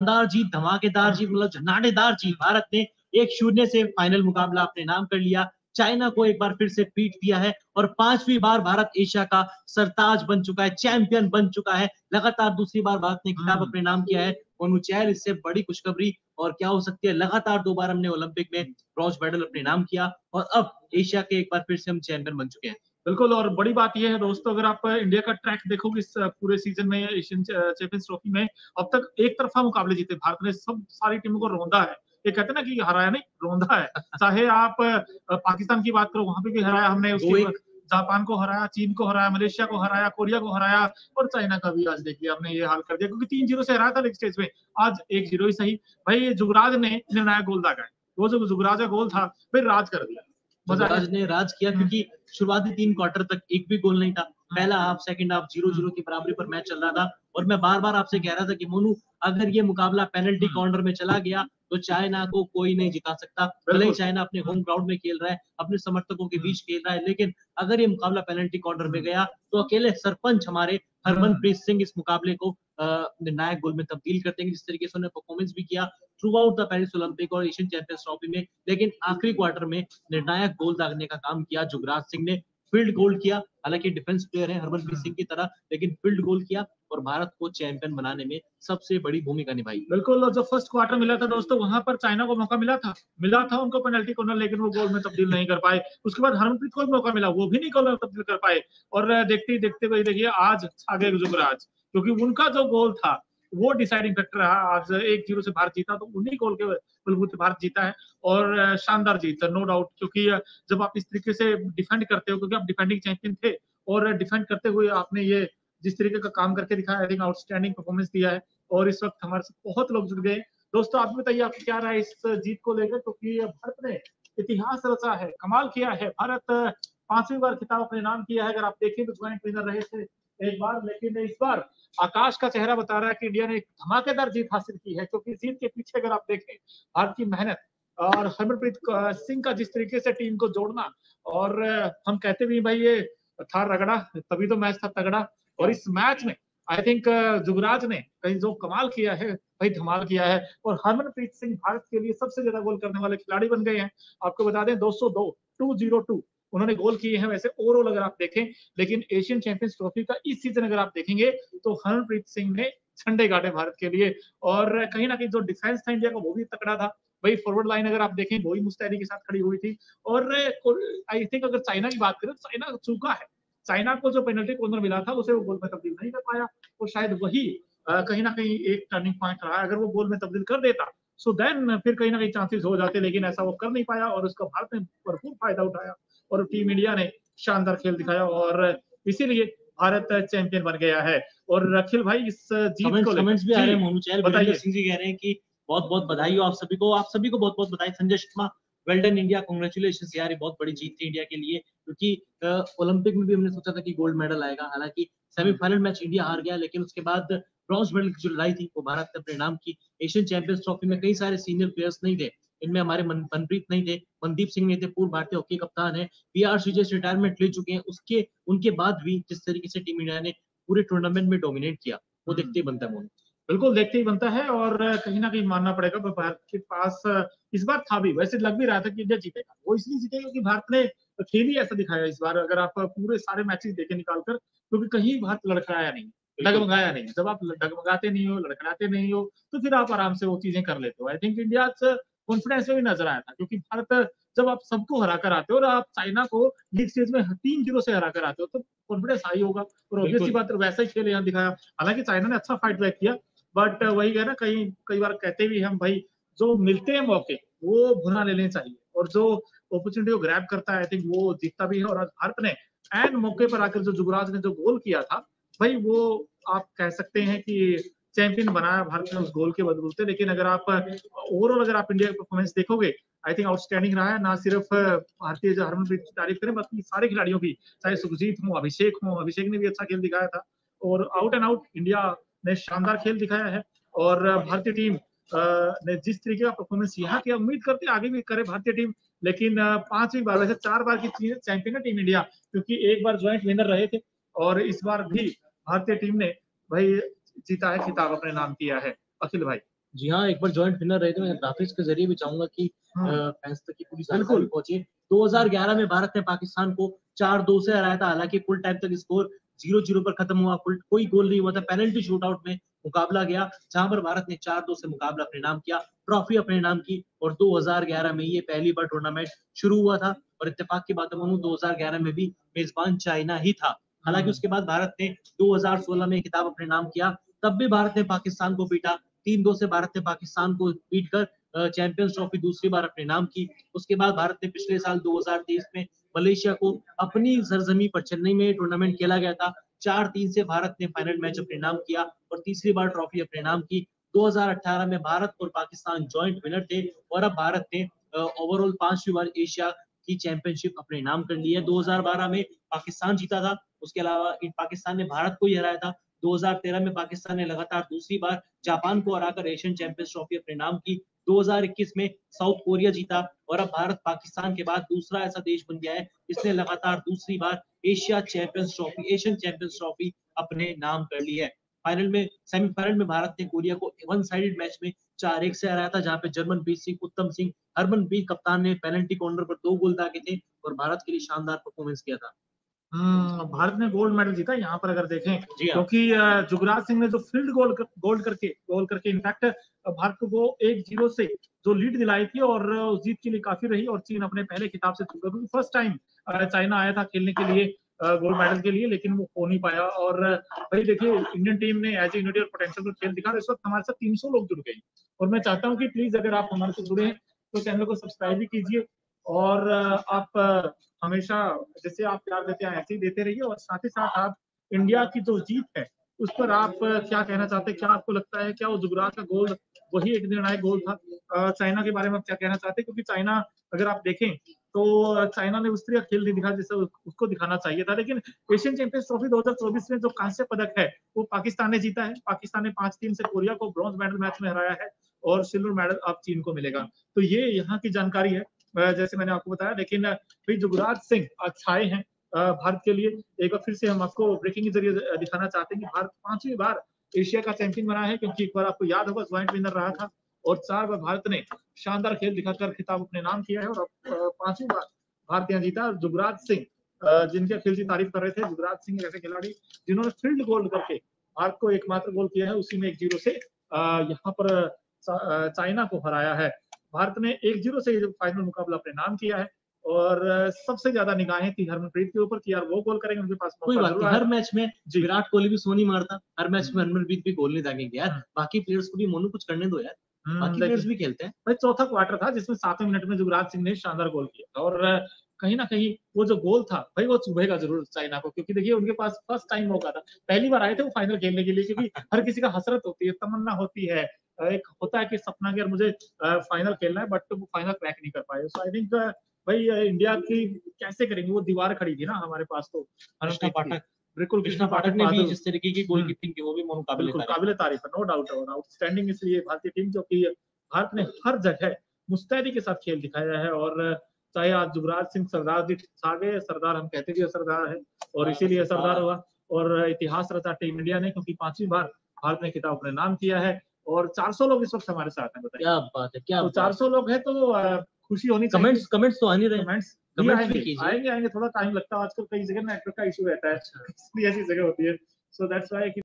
शानदार जीत, धमाकेदार जीत, मतलब झन्नाटेदार जीत। भारत ने 1-0 से फाइनल मुकाबला अपने नाम कर लिया। चाइना को एक बार फिर से पीट दिया है और 5वीं बार भारत एशिया का सरताज बन चुका है, चैंपियन बन चुका है। लगातार दूसरी बार भारत ने खिताब अपने नाम किया है। अनुचैर इससे बड़ी खुशखबरी और क्या हो सकती है। लगातार 2 बार हमने ओलंपिक में ब्रॉन्ज मेडल अपने नाम किया और अब एशिया के एक बार फिर से हम चैंपियन बन चुके हैं। बिल्कुल, और बड़ी बात ये है दोस्तों, अगर आप इंडिया का ट्रैक देखोगे इस पूरे सीजन में, एशियन चैंपियंस ट्रॉफी में, अब तक एक तरफा मुकाबले जीते भारत ने, सब सारी टीमों को रौंदा है। ये कहते हैं ना कि हराया नहीं, रौंदा है। चाहे आप पाकिस्तान की बात करो, वहां पे भी हराया हमने, उसके बाद जापान को हराया, चीन को हराया, मलेशिया को हराया, कोरिया को हराया, और चाइना का भी आज देख लिया हमने ये हाल कर दिया, क्योंकि 3-0 से हराया था लेग स्टेज में, आज 1-0 ही सही। भाई जुगराज ने निर्णायक गोल दागा है, वो जो जुगराज का गोल था, फिर राज कर दिया। जुगराज ने राज किया, क्योंकि शुरुआती 3 क्वार्टर तक एक भी गोल नहीं था। पहला हाफ, सेकंड हाफ 0-0 की बराबरी पर मैच चल रहा था और मैं बार-बार आपसे कह रहा था कि मोनू, अगर ये मुकाबला पेनल्टी कॉर्नर में चला गया तो चाइना को कोई नहीं जिता सकता। भले ही चाइना अपने होम ग्राउंड में खेल रहा है, अपने समर्थकों के बीच खेल रहा है, लेकिन अगर ये मुकाबला पेनल्टी कॉर्नर में गया तो अकेले सरपंच हमारे हरमनप्रीत सिंह इस मुकाबले को निर्णायक गोल में तब्दील कर देंगे। जिस तरीके से उन्होंने परफॉर्मेंस भी किया through out the Paris Olympic और एशियन चैंपियंस ट्रॉफी में, लेकिन आखिरी क्वार्टर में निर्णायक गोल दागने का काम किया जुगराज सिंह ने। फील्ड गोल किया, हालांकि डिफेंस प्लेयर है हरमनप्रीत सिंह की तरह, लेकिन फील्ड गोल किया और भारत को चैंपियन बनाने में सबसे बड़ी भूमिका निभाई। बिल्कुल, और जो फर्स्ट क्वार्टर मिला था दोस्तों, वहां पर चाइना को मौका मिला था उनको पेनल्टी कॉर्नर, लेकिन वो गोल में तब्दील नहीं कर पाए। उसके बाद हरमनप्रीत को भी मौका मिला, वो भी नहीं गोल में तब्दील कर पाए। और देखते ही देखते हुए देखिए आज आगे जुगराज, क्योंकि उनका जो गोल था वो डिसाइडिंग फैक्टर रहा। आज 1-0 से भारत जीता, तो उन्हीं गोल के बलबूते भारत जीता है, और शानदार जीत नो डाउट। क्योंकि जब आप इस तरीके से डिफेंड करते हो, क्योंकि आप डिफेंडिंग चैंपियन थे, और डिफेंड करते हुए आपने ये जिस तरीके का काम करके दिखाया, आई थिंक आउटस्टैंडिंग परफॉर्मेंस दिया है। और इस वक्त हमारे साथ बहुत लोग जुड़ गए। दोस्तों आप बताइए, आपको क्या रहा है इस जीत को लेकर, क्योंकि भारत ने इतिहास रचा है, कमाल किया है। भारत 5वीं बार खिताब अपने नाम किया है। अगर आप देखें तो ज्वाइंट विनर रहे थे एक बार, लेकिन इस बार आकाश का चेहरा बता रहा है कि इंडिया ने एक धमाकेदार जीत हासिल की है। क्योंकि जीत के पीछे अगर आप देखें भारत की मेहनत और हरमनप्रीत सिंह का जिस तरीके से टीम को जोड़ना, और हम कहते भी भाई ये था रगड़ा, तभी तो मैच था तगड़ा। और इस मैच में आई थिंक जुगराज ने कहीं जो कमाल किया है, भाई धमाल किया है। और हरमनप्रीत सिंह भारत के लिए सबसे ज्यादा गोल करने वाले खिलाड़ी बन गए हैं। आपको बता दें 202 202 उन्होंने गोल किए हैं वैसे ओवरऑल अगर आप देखें, लेकिन एशियन चैंपियंस ट्रॉफी का इस सीजन अगर आप देखेंगे तो हरमनप्रीत सिंह ने झंडे गाड़े भारत के लिए। और कहीं ना कहीं जो डिफेंस था इंडिया का वो भी तकड़ा था। भाई फॉरवर्ड लाइन अगर आप देखें वो ही मुस्तैदी के साथ खड़ी हुई थी। और आई थिंक अगर चाइना की बात करें तो चाइना चूका है। चाइना को जो पेनल्टी कॉर्नर मिला था उसे वो गोल में तब्दील नहीं कर पाया, और शायद वही कहीं ना कहीं एक टर्निंग पॉइंट रहा। अगर वो गोल में तब्दील कर देता सो देन फिर कहीं ना कहीं चांसेस हो जाते, लेकिन ऐसा वो कर नहीं पाया, और उसका भारत ने भरपूर फायदा उठाया और टीम इंडिया ने शानदार खेल दिखाया, और इसीलिए भारत चैंपियन बन गया है। और अखिल भाई इस जीत को कमेंट्स भी आ रहे हैं, मोनू चहल, बताइए। सिंह जी कह रहे हैं कि बहुत बहुत बधाई हो आप सभी को, आप सभी को बहुत बहुत बधाई। Sanjay Sharma, well done India, congratulations यार, ये बहुत बड़ी जीत थी इंडिया के लिए, क्योंकि ओलंपिक में भी हमने सोचा था कि गोल्ड मेडल आएगा। हालांकि सेमीफाइनल मैच इंडिया हार गया, लेकिन उसके बाद ब्रॉन्ज मेडल की जो लड़ाई थी वो भारत ने परिणाम की। एशियन चैंपियंस ट्रॉफी में कई सारे सीनियर प्लेयर्स नहीं थे, इनमें हमारे मनप्रीत नहीं थे, मनदीप सिंह नहीं थे, पूर्व भारतीय हॉकी कप्तान है, पीआर श्रीजेश रिटायरमेंट ले चुके हैं, उसके उनके बाद भी जिस तरीके से टीम इंडिया ने पूरे टूर्नामेंट में डोमिनेट किया, वो देखते ही बनता है मोनू। बिल्कुल देखते ही बनता है, और कहीं ना कहीं मानना पड़ेगा भारत के पास इस बार था भी, वैसे लग भी रहा था कि इंडिया जीतेगा। वो इसलिए जीतेगा क्योंकि भारत ने खेल ही ऐसा दिखाया इस बार। अगर आप पूरे सारे मैचेस देखे निकालकर, क्योंकि कहीं भारत लड़खड़ाया नहीं, डगमगाया नहीं। जब आप डगमगाते नहीं हो, लड़खड़ाते नहीं हो, तो फिर आप आराम से वो चीजें कर लेते हो। आई थिंक इंडिया कॉन्फिडेंस में भी नजर आया था, क्योंकि भारत जब आप सबको हरा कर आते हो और आप चाइना को लीग स्टेज में 3-0 से हरा कर आते हो, तो कॉन्फिडेंस हाई होगा। और ऑब्वियसली बात वैसा ही खेल यहाँ दिखाया। हालांकि चाइना ने अच्छा फाइट बैक किया, बट वही है ना, कई बार कहते भी हम भाई, जो मिलते हैं मौके वो भुना लेने चाहिए, और जो अपॉर्चुनिटी को ग्रैब करता है आई थिंक वो जीतता भी है। और आज भारत ने एंड मौके पर आकर जो जुगराज ने जो गोल किया था, भाई वो आप कह सकते हैं कि चैंपियन बनाया भारत ने उस गोल के बदलते। लेकिन अगर आप ओवरऑल अगर आप इंडिया की परफॉर्मेंस देखोगे, आई थिंक आउटस्टैंडिंग रहा है। ना सिर्फ भारतीय जो हरमनप्रीत की तारीफ करें, बाकी सारे खिलाड़ियों की, चाहे सुखजीत हो, अभिषेक ने भी अच्छा खेल दिखाया था। और आउट एंड आउट इंडिया ने शानदार खेल दिखाया है। और भारतीय टीम ने जिस तरीके का परफॉर्मेंस यहाँ किया, उम्मीद करते आगे भी करे भारतीय टीम। लेकिन 5वीं बार, वैसे 4 बार की चैंपियन है टीम इंडिया, क्योंकि एक बार ज्वाइंट विनर रहे थे, और इस बार भी भारतीय टीम ने भाई जीता है, खिताब अपने नाम किया है। अखिल भाई। जी हाँ, एक बार जॉइंट विनर रहे थे। मैं ग्राफिक्स के ज़रिए भी चाहूँगा कि फैंस तक की पूरी जानकारी पहुँचे। 2011 में भारत ने पाकिस्तान को 4-2 से हराया था। हालाँकि फुल टाइम तक स्कोर 0-0 पर खत्म हुआ। कोई गोल नहीं हुआ था। पेनल्टी शूटआउट में मुकाबला गया, जहाँ पर भारत ने 4-2 से मुकाबला अपने नाम किया, ट्रॉफी अपने नाम की और 2011 में ये पहली बार टूर्नामेंट शुरू हुआ था और इत्तेफाक की बात मानूँ 2011 में भी मेज़बान चाइना ही था। हालाँकि उसके बाद भारत ने 2016 में खिताब अपने नाम किया, तब भी भारत ने पाकिस्तान को पीटा। 3-2 से भारत ने पाकिस्तान को पीटकर चैंपियंस ट्रॉफी दूसरी बार अपने नाम की। उसके बाद भारत ने पिछले साल 2023 में मलेशिया को अपनी सरजमीं पर चेन्नई में टूर्नामेंट खेला गया था। 4-3 से भारत ने फाइनल मैच अपने नाम किया और तीसरी बार ट्रॉफी अपने नाम की। 2018 में भारत और पाकिस्तान जॉइंट विनर थे और अब भारत ने ओवरऑल 5वीं बार एशिया की चैंपियनशिप अपने नाम कर ली है। 2012 में पाकिस्तान जीता था, उसके अलावा पाकिस्तान ने भारत को ही हराया था। 2013 में पाकिस्तान ने लगातार दूसरी बार जापान को हराकर एशियन चैंपियंस ट्रॉफी अपने नाम की। 2021 में साउथ कोरिया जीता और अब भारत पाकिस्तान के बाद दूसरा ऐसा देश बन गया है जिसने लगातार दूसरी बार एशियन चैंपियंस ट्रॉफी अपने नाम कर ली है। सेमीफाइनल में भारत ने कोरिया को वन साइडेड मैच में 4-1 से हराया था, जहां पे जर्मनप्रीत सिंह, उत्तम सिंह, हरमनप्रीत कप्तान ने पेनल्टी कॉर्नर पर 2 गोल दागे थे और भारत के लिए शानदार परफॉर्मेंस किया था। भारत ने गोल्ड मेडल जीता यहाँ पर अगर देखें, जी हाँ। क्योंकि जुगराज सिंह ने जो फील्ड गोल करके इनफैक्ट भारत को वो 1-0 से जो लीड दिलाई थी और उस जीत के लिए काफी रही और चीन अपने पहले खिताब से चूका, क्योंकि फर्स्ट टाइम चाइना आया था खेलने के लिए गोल्ड मेडल के लिए, लेकिन वो हो नहीं पाया। और भाई देखिए, इंडियन टीम ने एज ए यूनिटी और पोटेंशियल पर खेल दिखा। इस वक्त हमारे साथ 300 लोग जुड़ गए और मैं चाहता हूँ कि प्लीज अगर आप हमारे साथ जुड़े हैं तो चैनल को सब्सक्राइब भी कीजिए और आप हमेशा जैसे आप प्यार देते हैं ऐसे ही देते रहिए। और साथ ही साथ आप इंडिया की जो जीत है उस पर आप क्या कहना चाहते हैं? क्या आपको लगता है क्या वो जुगराज का गोल वही एक निर्णायक गोल था? चाइना के बारे में आप क्या कहना चाहते हैं? क्योंकि चाइना अगर आप देखें तो चाइना ने उस तरह खेल नहीं दिखा जैसे उसको दिखाना चाहिए था। लेकिन एशियन चैंपियंस ट्रॉफी 2024 में जो कांस्य पदक है वो पाकिस्तान ने जीता है। पाकिस्तान ने 5-3 से कोरिया को ब्रॉन्ज मेडल मैच में हराया है और सिल्वर मेडल अब चीन को मिलेगा। तो ये यहाँ की जानकारी है जैसे मैंने आपको बताया। लेकिन फिर जुगराज सिंह छाए हैं भारत के लिए। एक बार फिर से हम आपको ब्रेकिंग के जरिए दिखाना चाहते हैं कि भारत 5वीं बार एशिया का चैंपियन बना है, क्योंकि एक बार आपको याद होगा ज्वाइंट विनर रहा था और 4 बार भारत ने शानदार खेल दिखाकर खिताब अपने नाम किया है और अब 5वीं बार भारत यहाँ जीता। जुगराज सिंह जिनके खेल की तारीफ कर रहे थे, जुगराज सिंह ऐसे खिलाड़ी जिन्होंने फील्ड गोल करके भारत को एकमात्र गोल किया है, उसी में 1-0 से यहाँ पर चाइना को हराया है। भारत ने 1-0 से फाइनल मुकाबला अपने नाम किया है और सबसे ज्यादा निगाहें थी हरमनप्रीत के ऊपर कि यार वो गोल करेंगे, उनके पास कोई बात नहीं, हर मैच में जी विराट कोहली भी सो नहीं मारता, हर मैच में हरमनप्रीत भी गोल नहीं दागेंगे यार। बाकी प्लेयर्स को भी मोनू कुछ करने दो यार, बाकी प्लेयर्स भी खेलते हैं। भाई चौथा क्वार्टर था जिसमें 7वें मिनट में जुगराज सिंह ने शानदार गोल किया था और कहीं ना कहीं वो जो गोल था भाई वो चुभेगा जरूर चाइना को, क्योंकि देखिए उनके पास फर्स्ट टाइम मौका था, पहली बार आए थे वो फाइनल खेलने के लिए। क्योंकि हर किसी का हसरत होती है, तमन्ना होती है, एक होता है कि सपना कि यार मुझे फाइनल खेलना है, बट वो फाइनल क्रैक नहीं कर पाए। सो आई थिंक भाई इंडिया की कैसे करेंगे, वो दीवार खड़ी थी ना हमारे पास। तो कृष्णा पाठक, बिल्कुल कृष्णा पाठक ने भी जिस तरीके की गोलकीपिंग की वो भी काबिल तारीफ है, नो डाउट। और आउटस्टैंडिंग इसलिए भारतीय टीम, क्योंकि भारत ने हर जगह मुस्तैदी के साथ खेल दिखाया है। और चाहे आज जुगराज सिंह सरदार जी छा गए, सरदार हम कहते भी सरदार है और इसीलिए सरदार हुआ और इतिहास रचा टीम इंडिया ने, क्योंकि 5वीं बार भारत ने खिताब अपने नाम किया है। और 400 लोग इस वक्त हमारे साथ हैं, बताइए क्या बात है, क्या तो 400 लोग हैं तो खुशी होनी चाहिए। कमेंट्स तो आ नहीं रहे, कमेंट्स भी आएंगे, थोड़ा टाइम लगता है, आजकल कई जगह नेटवर्क का इशू रहता है, इसलिए ऐसी जगह होती है। So that's why